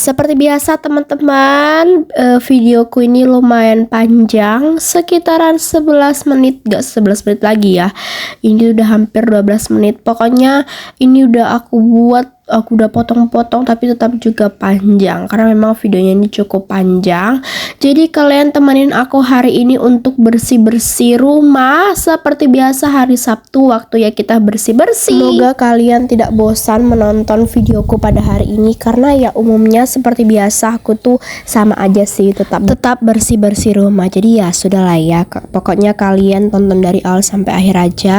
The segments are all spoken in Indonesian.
Seperti biasa teman-teman, videoku ini lumayan panjang, sekitaran 11 menit, gak 11 menit lagi ya. Ini udah hampir 12 menit. Pokoknya ini udah aku udah potong-potong tapi tetap juga panjang karena memang videonya ini cukup panjang. Jadi kalian temenin aku hari ini untuk bersih-bersih rumah seperti biasa hari Sabtu waktu ya kita bersih-bersih. Semoga kalian tidak bosan menonton videoku pada hari ini karena ya umumnya seperti biasa aku tuh sama aja sih, tetap bersih-bersih rumah. Jadi ya sudahlah ya, pokoknya kalian tonton dari awal sampai akhir aja.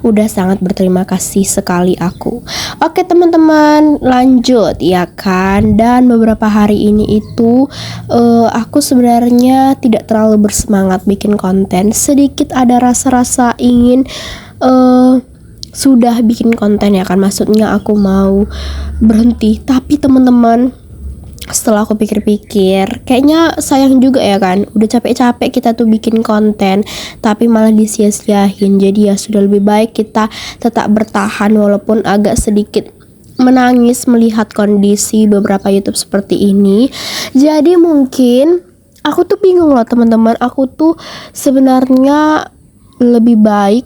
Udah sangat berterima kasih sekali aku. Oke teman-teman, lanjut ya kan. Dan beberapa hari ini itu aku sebenarnya tidak terlalu bersemangat bikin konten. Sedikit ada rasa-rasa ingin sudah bikin konten ya kan, maksudnya aku mau berhenti. Tapi teman-teman, setelah aku pikir-pikir, kayaknya sayang juga ya kan, udah capek-capek kita tuh bikin konten tapi malah disia-siain. Jadi ya sudah lebih baik kita tetap bertahan walaupun agak sedikit menangis melihat kondisi beberapa YouTube seperti ini. Jadi mungkin aku tuh bingung loh teman-teman, aku tuh sebenarnya lebih baik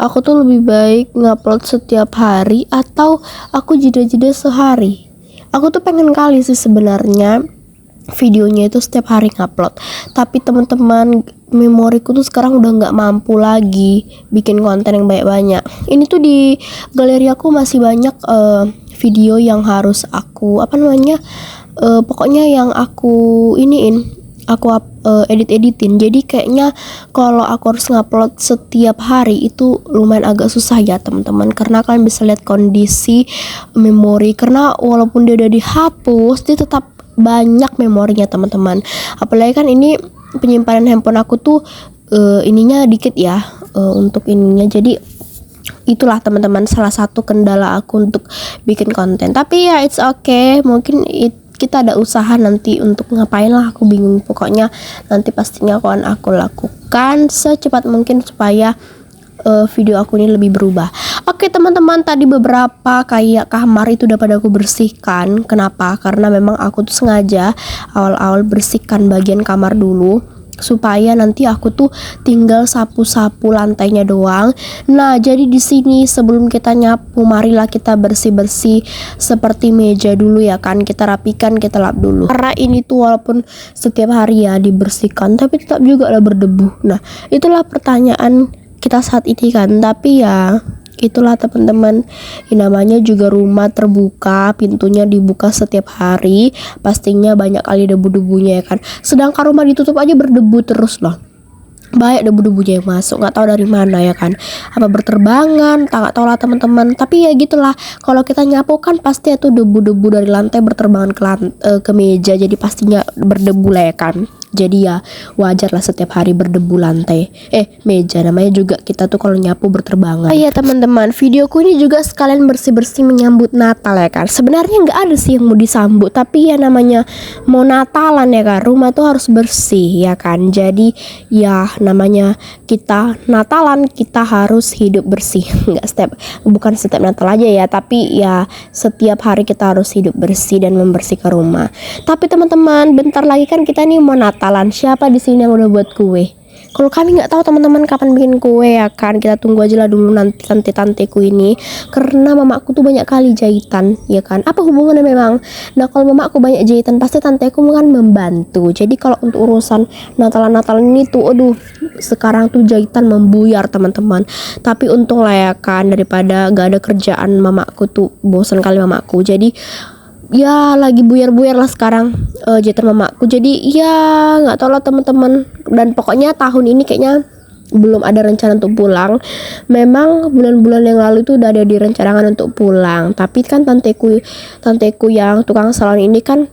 aku tuh lebih baik ngupload setiap hari atau aku jeda-jeda sehari. Aku tuh pengen kali sih sebenarnya videonya itu setiap hari ngupload, tapi teman-teman, memoriku tuh sekarang udah nggak mampu lagi bikin konten yang banyak-banyak. Ini tuh di galeri aku masih banyak video yang harus aku pokoknya yang aku edit-editin. Jadi kayaknya kalau aku harus ngupload setiap hari itu lumayan agak susah ya teman-teman, karena kalian bisa lihat kondisi memori, karena walaupun dia udah dihapus dia tetap banyak memorinya teman-teman. Apalagi kan ini penyimpanan handphone aku tuh ininya dikit ya, untuk ininya. Jadi itulah teman-teman salah satu kendala aku untuk bikin konten. Tapi ya it's okay, mungkin kita ada usaha nanti untuk ngapain lah, aku bingung. Pokoknya nanti pastinya akan aku lakukan secepat mungkin supaya video aku ini lebih berubah. Oke teman-teman, tadi beberapa kayak kamar itu udah pada aku bersihkan. Kenapa? Karena memang aku tuh sengaja awal-awal bersihkan bagian kamar dulu supaya nanti aku tuh tinggal sapu-sapu lantainya doang. Nah, jadi di sini sebelum kita nyapu, marilah kita bersih-bersih seperti meja dulu ya kan. Kita rapikan, kita lap dulu. Karena ini tuh walaupun setiap hari ya dibersihkan, tapi tetap juga ada berdebu. Nah, itulah pertanyaan kita saat ini kan. Tapi ya itulah teman-teman, namanya juga rumah terbuka, pintunya dibuka setiap hari, pastinya banyak kali debu-debunya ya kan. Sedangkan rumah ditutup aja berdebu terus loh, banyak debu-debunya yang masuk, nggak tahu dari mana ya kan, apa berterbangan, nggak tahu lah teman-teman. Tapi ya gitulah, kalau kita nyapu kan pasti itu debu-debu dari lantai berterbangan ke meja, jadi pastinya berdebu lah ya kan. Jadi ya wajar lah setiap hari berdebu lantai meja, namanya juga kita tuh kalau nyapu berterbangan. Iya teman-teman, videoku ini juga sekalian bersih-bersih menyambut Natal ya kan. Sebenarnya nggak ada sih yang mau disambut, tapi ya namanya mau Natalan ya kan, rumah tuh harus bersih ya kan. Jadi ya namanya kita Natalan, kita harus hidup bersih. Bukan setiap Natal aja ya, tapi ya setiap hari kita harus hidup bersih dan membersihkan rumah. Tapi teman-teman, bentar lagi kan kita nih mau Natalan. Siapa di sini yang udah buat kue? Kalau kami nggak tahu teman-teman kapan bikin kue ya kan. Kita tunggu aja lah dulu nanti tante-tanteku ini, karena mamaku tuh banyak kali jahitan ya kan. Apa hubungannya memang? Nah, kalau mamaku banyak jahitan pasti tanteku kan membantu. Jadi kalau untuk urusan Natalan ini tuh aduh, sekarang tuh jahitan membuyar teman-teman. Tapi untung lah ya kan, daripada gak ada kerjaan mamaku tuh, bosan kali mamaku. Jadi ya lagi buyar-buyar lah sekarang jahitan mamaku. Jadi ya nggak tahu lah teman-teman. Dan pokoknya tahun ini kayaknya belum ada rencana untuk pulang. Memang bulan-bulan yang lalu tuh udah ada direncanakan untuk pulang, tapi kan tanteku yang tukang salon ini kan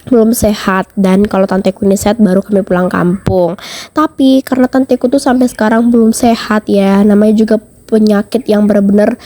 belum sehat, dan kalau tanteku ini sehat baru kami pulang kampung. Tapi karena tanteku tuh sampai sekarang belum sehat ya, namanya juga penyakit yang benar-benar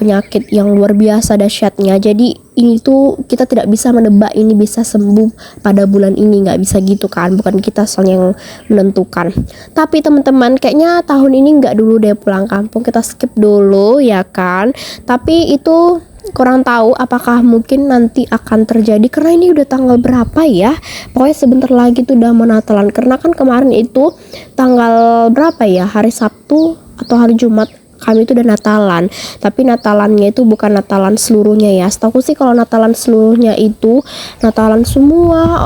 penyakit yang luar biasa dahsyatnya. Jadi ini tuh kita tidak bisa menebak ini bisa sembuh pada bulan ini, nggak bisa gitu kan, bukan kita soalnya yang menentukan. Tapi teman-teman, kayaknya tahun ini nggak dulu deh pulang kampung, kita skip dulu ya kan. Tapi itu kurang tahu apakah mungkin nanti akan terjadi karena ini udah tanggal berapa ya, pokoknya sebentar lagi tuh udah mau Natalan. Karena kan kemarin itu tanggal berapa ya, hari Sabtu atau hari Jumat kami itu udah Natalan, tapi Natalannya itu bukan Natalan seluruhnya ya. Setahu sih kalau Natalan seluruhnya itu Natalan semua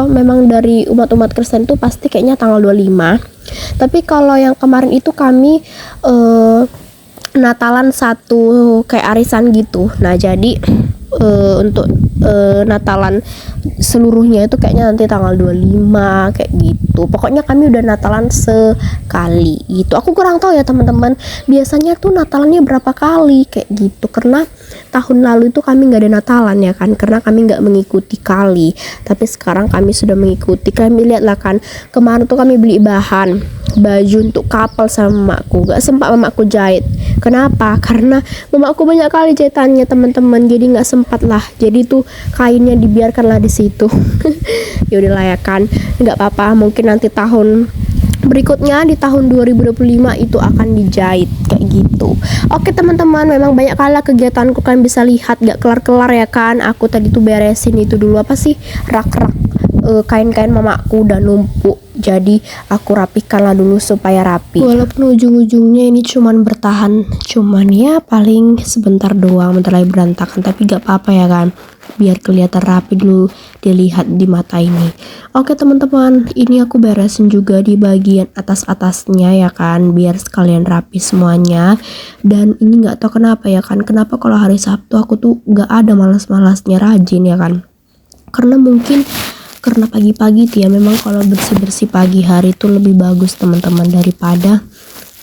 memang dari umat-umat Kristen itu pasti kayaknya tanggal 25. Tapi kalau yang kemarin itu kami Natalan satu kayak arisan gitu. Nah jadi untuk Natalan seluruhnya itu kayaknya nanti tanggal 25 kayak gitu. Pokoknya kami udah Natalan sekali gitu. Aku kurang tahu ya teman-teman, biasanya tuh Natalannya berapa kali kayak gitu. Karena tahun lalu itu kami nggak ada Natalan ya kan, karena kami nggak mengikuti kali. Tapi sekarang kami sudah mengikuti. Kami lihat lah kan, kemarin tuh kami beli bahan baju untuk kapal sama mamaku, gak sempat mamaku jahit. Kenapa? Karena mamaku banyak kali jahitannya teman-teman, jadi nggak sempat lah. Jadi tuh kainnya dibiarkanlah di situ. Ya udahlah ya kan, nggak apa-apa, mungkin nanti tahun berikutnya di tahun 2025 itu akan dijahit kayak gitu. Oke teman-teman, memang banyak kali kegiatanku, kalian bisa lihat gak kelar-kelar ya kan. Aku tadi tuh beresin itu dulu, apa sih, rak-rak kain-kain mamaku udah numpuk, jadi aku rapikan lah dulu supaya rapi. Walaupun ujung-ujungnya ini cuman bertahan, cuman ya paling sebentar doang, bentar lagi berantakan, tapi gak apa-apa ya kan, biar kelihatan rapi dulu dilihat di mata ini. Oke teman-teman, ini aku beresin juga di bagian atas-atasnya ya kan, biar sekalian rapi semuanya. Dan ini nggak tahu kenapa ya kan, kenapa kalau hari Sabtu aku tuh nggak ada malas-malasnya rajin ya kan, karena mungkin karena pagi-pagi tuh ya, memang kalau bersih-bersih pagi hari itu lebih bagus teman-teman daripada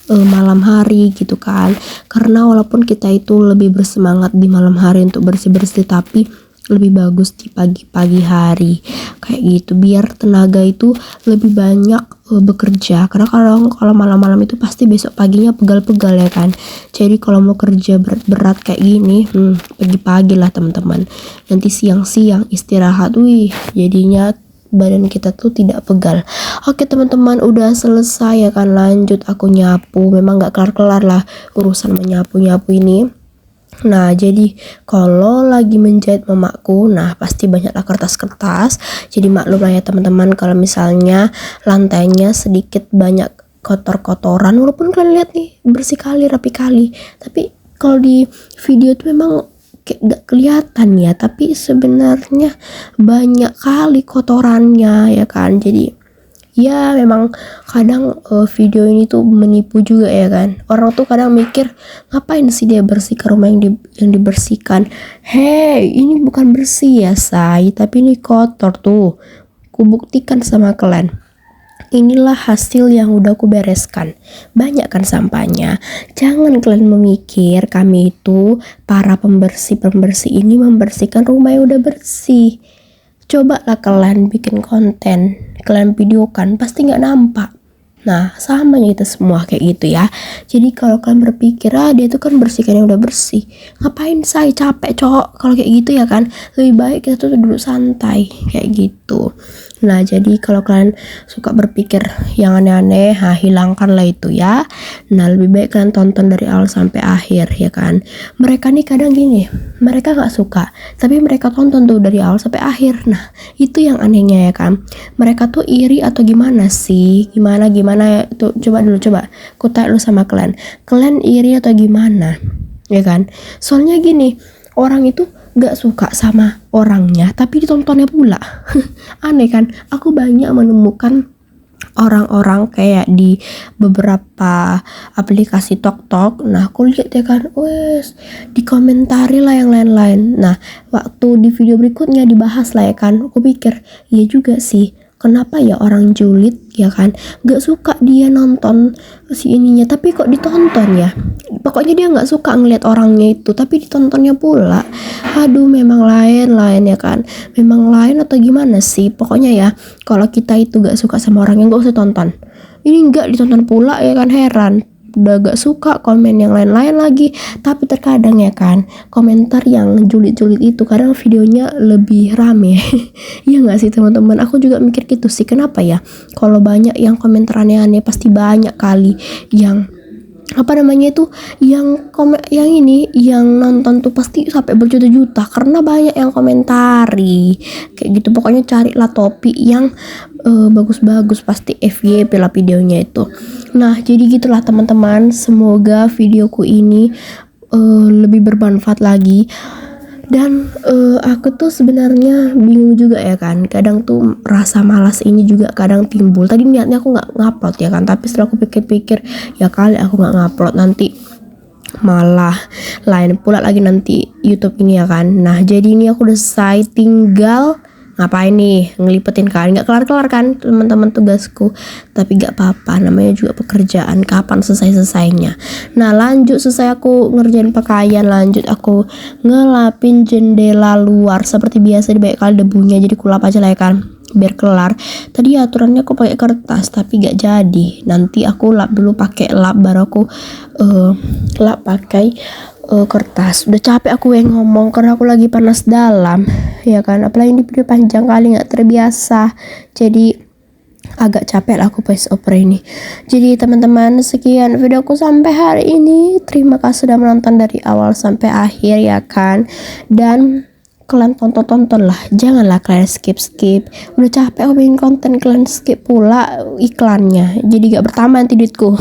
malam hari gitu kan. Karena walaupun kita itu lebih bersemangat di malam hari untuk bersih-bersih, tapi lebih bagus di pagi-pagi hari kayak gitu, biar tenaga itu lebih banyak bekerja. Karena kalau malam-malam itu pasti besok paginya pegal-pegal ya kan. Jadi kalau mau kerja berat-berat kayak gini, pagi-pagi lah teman-teman. Nanti siang-siang istirahat, jadinya badan kita tuh tidak pegal. Oke teman-teman, udah selesai ya kan, lanjut aku nyapu. Memang gak kelar-kelar lah urusan menyapu-nyapu ini. Nah jadi kalau lagi menjahit mamaku, nah pasti banyaklah kertas-kertas. Jadi maklum lah ya teman-teman, kalau misalnya lantainya sedikit banyak kotor-kotoran, walaupun kalian lihat nih bersih kali, rapi kali, tapi kalau di video tuh memang kayak gak kelihatan ya, tapi sebenarnya banyak kali kotorannya ya kan. Jadi ya memang kadang video ini tuh menipu juga ya kan. Orang tuh kadang mikir, ngapain sih dia bersihkan rumah yang dibersihkan. Hei, ini bukan bersih ya say, tapi ini kotor tuh. Kubuktikan sama kalian. Inilah hasil yang udah aku bereskan. Banyak kan sampahnya. Jangan kalian memikir kami itu para pembersih ini membersihkan rumah yang udah bersih. Coba lah kalian bikin konten, kalian videokan, pasti nggak nampak. Nah sama kita semua kayak gitu ya. Jadi kalau kalian berpikir, dia tuh kan bersihkan yang udah bersih, ngapain saya capek cowok kalau kayak gitu ya kan. Lebih baik kita tuh duduk santai kayak gitu. Nah jadi kalau kalian suka berpikir yang aneh-aneh, hilangkanlah itu ya. Nah lebih baik kalian tonton dari awal sampai akhir ya kan. Mereka nih kadang gini, mereka gak suka, tapi mereka tonton tuh dari awal sampai akhir. Nah itu yang anehnya ya kan. Mereka tuh iri atau gimana sih? Gimana tuh, coba aku tanya dulu sama kalian iri atau gimana ya kan. Soalnya gini, orang itu gak suka sama orangnya tapi ditontonnya pula. Aneh kan. Aku banyak menemukan orang-orang kayak di beberapa aplikasi TokTok. Nah aku lihat ya kan, dikomentari lah yang lain-lain. Nah waktu di video berikutnya dibahas lah ya kan, aku pikir iya juga sih, kenapa ya orang julid ya kan gak suka dia nonton si ininya, tapi kok ditonton ya. Pokoknya dia gak suka ngeliat orangnya itu, tapi ditontonnya pula. Aduh memang lain ya kan. Memang lain atau gimana sih. Pokoknya ya, kalau kita itu gak suka sama orangnya gak usah tonton. Ini gak ditonton pula ya kan, heran. Udah gak suka komen yang lain-lain lagi. Tapi terkadang ya kan, komentar yang julid-julid itu kadang videonya lebih rame. Iya gak sih teman-teman? Aku juga mikir gitu sih, kenapa ya kalau banyak yang komentar aneh-aneh, pasti banyak kali yang apa namanya itu, yang yang ini yang nonton tuh pasti sampai berjuta-juta karena banyak yang komentari kayak gitu. Pokoknya carilah topik yang bagus-bagus, pasti FYP lah videonya itu. Nah jadi gitulah teman-teman, semoga videoku ini lebih bermanfaat lagi. Dan aku tuh sebenarnya bingung juga ya kan, kadang tuh rasa malas ini juga kadang timbul. Tadi niatnya aku nggak ngupload ya kan, tapi setelah aku pikir-pikir ya kali aku nggak ngupload nanti malah lain pula lagi nanti YouTube ini ya kan. Nah jadi ini aku udah selesai, tinggal ngapain nih, ngelipetin kan, nggak kelar-kelar kan teman-teman tugasku, tapi nggak apa-apa, namanya juga pekerjaan, kapan selesai-selesainya. Nah lanjut, selesai aku ngerjain pakaian, lanjut aku ngelapin jendela luar seperti biasa, di banyak kali debunya, jadi kulap aja lah ya kan biar kelar. Tadi aturannya aku pakai kertas tapi gak jadi, nanti aku lap dulu pakai lap, baru aku lap pakai kertas. Udah capek aku yang ngomong karena aku lagi panas dalam ya kan, apalagi ini video panjang kali nggak terbiasa, jadi agak capek lah aku voice over ini. Jadi teman-teman, sekian videoku sampai hari ini, terima kasih sudah menonton dari awal sampai akhir ya kan, dan kalian tonton lah, janganlah kalian skip. Udah capek aku bikin konten, kalian skip pula iklannya, jadi gak bertambah nanti duitku.